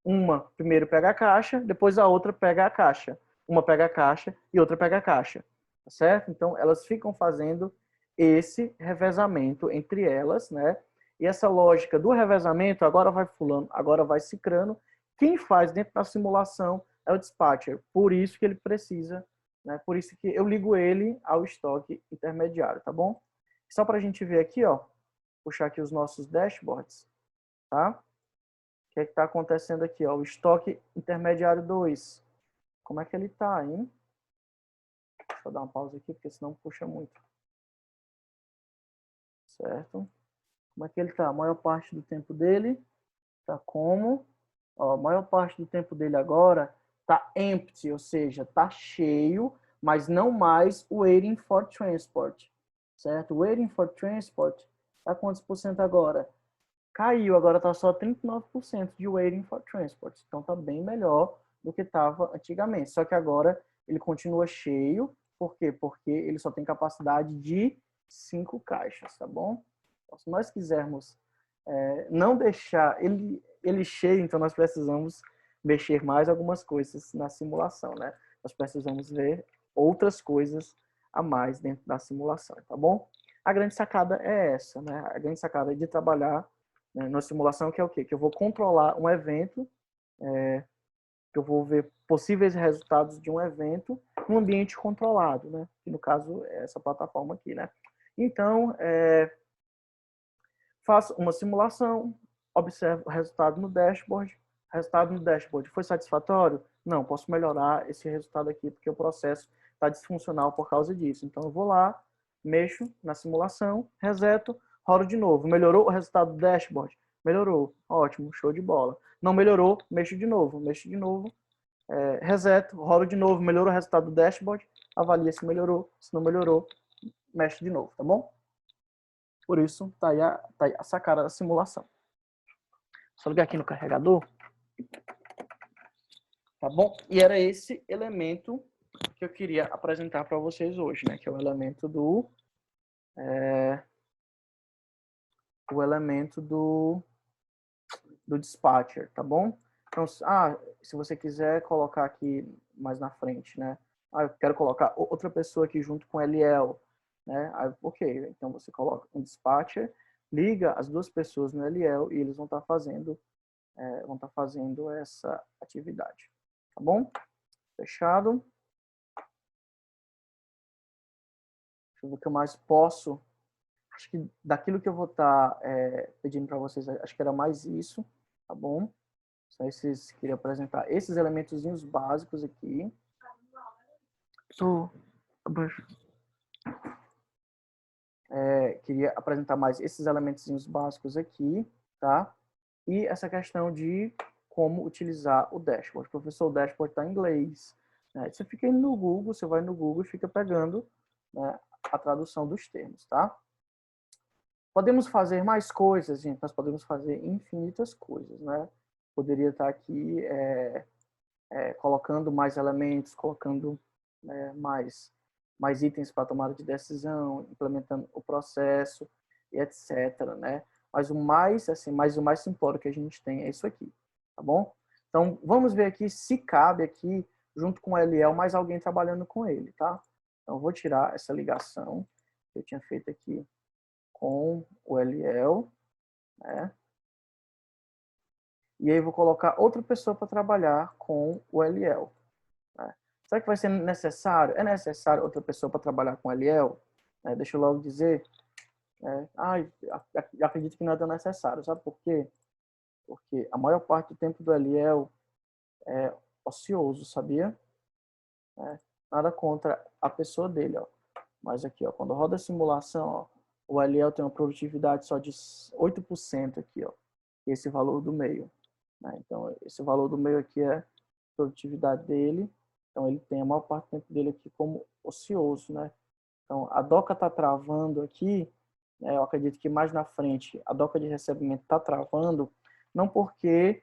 Uma primeiro pega a caixa, depois a outra pega a caixa. Uma pega a caixa e outra pega a caixa, tá certo? Então, elas ficam fazendo esse revezamento entre elas, né? E essa lógica do revezamento, agora vai fulano, agora vai cicrano. Quem faz dentro da simulação é o dispatcher. Por isso que ele precisa, né? Por isso que eu ligo ele ao estoque intermediário, tá bom? Só para a gente ver aqui, ó, puxar aqui os nossos dashboards, tá? O que é que está acontecendo aqui, ó? O estoque intermediário 2. Como é que ele está, hein? Deixa eu dar uma pausa aqui, porque senão puxa muito. Certo? Como é que ele está? A maior parte do tempo dele está como? Ó, a maior parte do tempo dele agora está empty, ou seja, está cheio, mas não mais waiting for transport. Certo? Waiting for transport está quantos por cento agora? Caiu, agora está só 39% de waiting for transport. Então está bem melhor do que estava antigamente. Só que agora ele continua cheio. Por quê? Porque ele só tem capacidade de 5 caixas, tá bom? Então, se nós quisermos não deixar ele cheio, então nós precisamos mexer mais algumas coisas na simulação, né? Nós precisamos ver outras coisas a mais dentro da simulação, tá bom? A grande sacada é essa, né? A grande sacada é de trabalhar na simulação, que é o quê? Que eu vou controlar um evento, que eu vou ver possíveis resultados de um evento num ambiente controlado, né? Que no caso é essa plataforma aqui, né? Então, faço uma simulação, observo o resultado no dashboard. O resultado no dashboard foi satisfatório? Não, posso melhorar esse resultado aqui, porque o processo está disfuncional por causa disso. Então, eu vou lá, mexo na simulação, reseto, rodo de novo. Melhorou o resultado do dashboard? Melhorou. Ótimo, show de bola. Não melhorou, mexo de novo, reseto, rodo de novo, melhorou o resultado do dashboard, avalia se melhorou, se não melhorou, mexe de novo, tá bom? Por isso, tá aí a sacada da simulação. Só ligar aqui no carregador. Tá bom? E era esse elemento que eu queria apresentar para vocês hoje, né? Que é o elemento do dispatcher, tá bom? Então, se você quiser colocar aqui mais na frente, né? Eu quero colocar outra pessoa aqui junto com LL, né? Ok, então você coloca um dispatcher, liga as duas pessoas no LL e eles vão estar fazendo essa atividade, tá bom? Fechado. Deixa eu ver o que eu mais posso. Acho que daquilo que eu vou estar pedindo para vocês, acho que era mais isso, tá bom? Só esses, queria apresentar esses elementozinhos básicos aqui. Queria apresentar mais esses elementozinhos básicos aqui, tá? E essa questão de como utilizar o dashboard. Professor, o dashboard está em inglês, né? Você fica indo no Google, você vai no Google e fica pegando, né, a tradução dos termos, tá? Podemos fazer mais coisas, gente. Nós podemos fazer infinitas coisas, né? Poderia estar aqui colocando mais elementos, colocando mais itens para tomada de decisão, implementando o processo e etc, né? Mas o mais simplório que a gente tem é isso aqui, tá bom? Então, vamos ver aqui se cabe aqui, junto com o LL, mais alguém trabalhando com ele, tá? Então, eu vou tirar essa ligação que eu tinha feito aqui com o LL, né? E aí, vou colocar outra pessoa para trabalhar com o LL. Né? Será que vai ser necessário? É necessário outra pessoa para trabalhar com o LL? Deixa eu logo dizer. Acredito que não é tão necessário. Sabe por quê? Porque a maior parte do tempo do LL é ocioso, sabia? Nada contra a pessoa dele, ó. Mas aqui, ó, quando roda a simulação, ó, o LL tem uma produtividade só de 8% aqui, ó. Esse valor do meio. Né? Então, esse valor do meio aqui é a produtividade dele. Então, ele tem a maior parte do tempo dele aqui como ocioso, né? Então, a doca está travando aqui, né? Eu acredito que mais na frente a doca de recebimento está travando, não porque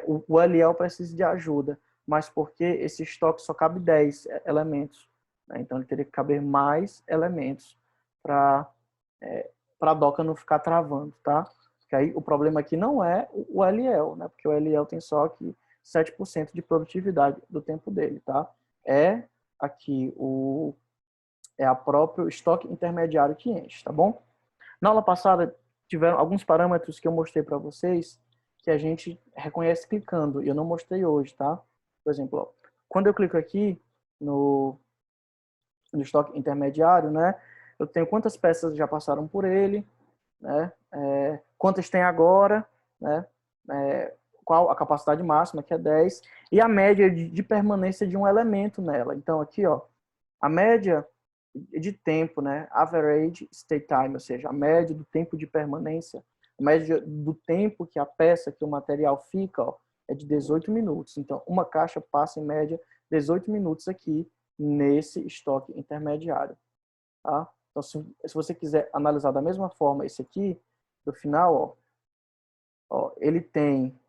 o LL precisa de ajuda, mas porque esse estoque só cabe 10 elementos. Né? Então, ele teria que caber mais elementos para a doca não ficar travando, tá? Porque aí o problema aqui não é o LL, né? Porque o LL tem só aqui 7% de produtividade do tempo dele, tá? É aqui a próprio estoque intermediário que enche, tá bom? Na aula passada, tiveram alguns parâmetros que eu mostrei para vocês que a gente reconhece clicando, e eu não mostrei hoje, tá? Por exemplo, ó, quando eu clico aqui no estoque intermediário, né? Eu tenho quantas peças já passaram por ele, né? Quantas tem agora, né? Qual a capacidade máxima, que é 10, e a média de permanência de um elemento nela. Então, aqui, ó, a média de tempo, né? Average stay time, ou seja, a média do tempo de permanência, a média do tempo que a peça, que o material fica, ó, é de 18 minutos. Então, uma caixa passa em média 18 minutos aqui nesse estoque intermediário. Tá? Então, se você quiser analisar da mesma forma esse aqui, do final, ó, ele tem,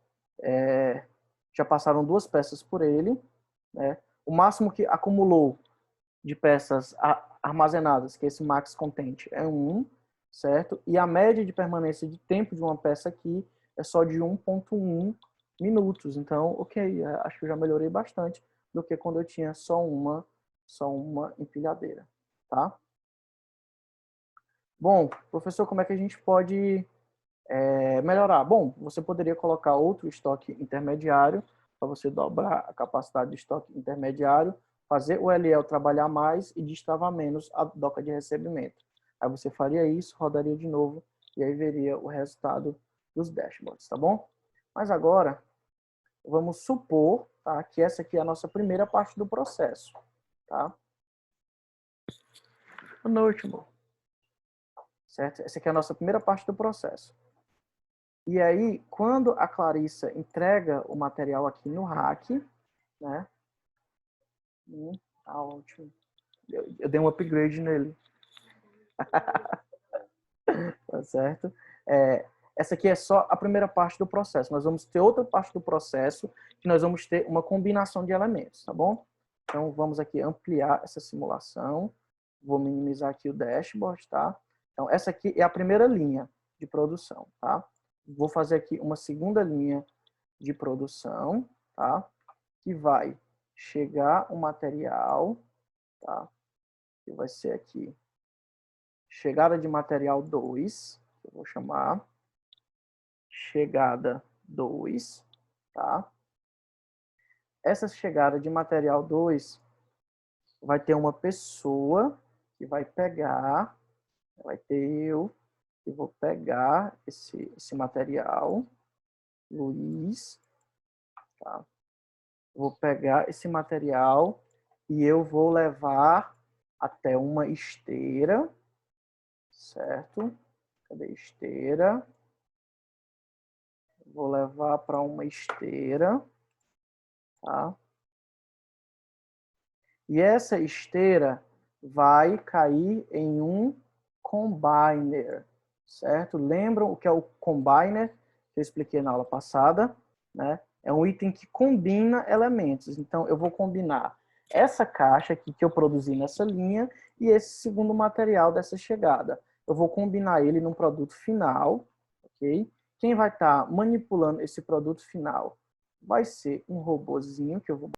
já passaram 2 peças por ele, né? O máximo que acumulou de peças armazenadas, que é esse max content, é 1, certo? E a média de permanência de tempo de uma peça aqui é só de 1,1 minutos. Então, ok, acho que eu já melhorei bastante do que quando eu tinha só uma empilhadeira, tá? Bom, professor, como é que a gente pode melhorar? Bom, você poderia colocar outro estoque intermediário para você dobrar a capacidade de estoque intermediário, fazer o LL trabalhar mais e destravar menos a doca de recebimento. Aí você faria isso, rodaria de novo e aí veria o resultado dos dashboards, tá bom? Mas agora, vamos supor, tá, que essa aqui é a nossa primeira parte do processo, tá? Boa noite, amor. Certo? Essa aqui é a nossa primeira parte do processo. E aí, quando a Clarissa entrega o material aqui no hack, né? Tá ótimo. Eu dei um upgrade nele. Tá certo? Essa aqui é só a primeira parte do processo. Nós vamos ter outra parte do processo que nós vamos ter uma combinação de elementos, tá bom? Então, vamos aqui ampliar essa simulação. Vou minimizar aqui o dashboard, tá? Então, essa aqui é a primeira linha de produção, tá? Vou fazer aqui uma segunda linha de produção, tá? Que vai chegar o material, tá? Que vai ser aqui chegada de material 2, que eu vou chamar chegada 2, tá? Essa chegada de material 2 vai ter uma pessoa que vai pegar, vai ter eu, que vou pegar esse material, Luiz, tá? Vou pegar esse material e eu vou levar até uma esteira, certo? Cadê a esteira? Vou levar para uma esteira, tá? E essa esteira vai cair em um combiner, certo? Lembram o que é o combiner que eu expliquei na aula passada, né? É um item que combina elementos. Então, eu vou combinar essa caixa aqui que eu produzi nessa linha e esse segundo material dessa chegada. Eu vou combinar ele num produto final, ok? Quem vai estar manipulando esse produto final vai ser um robozinho que eu vou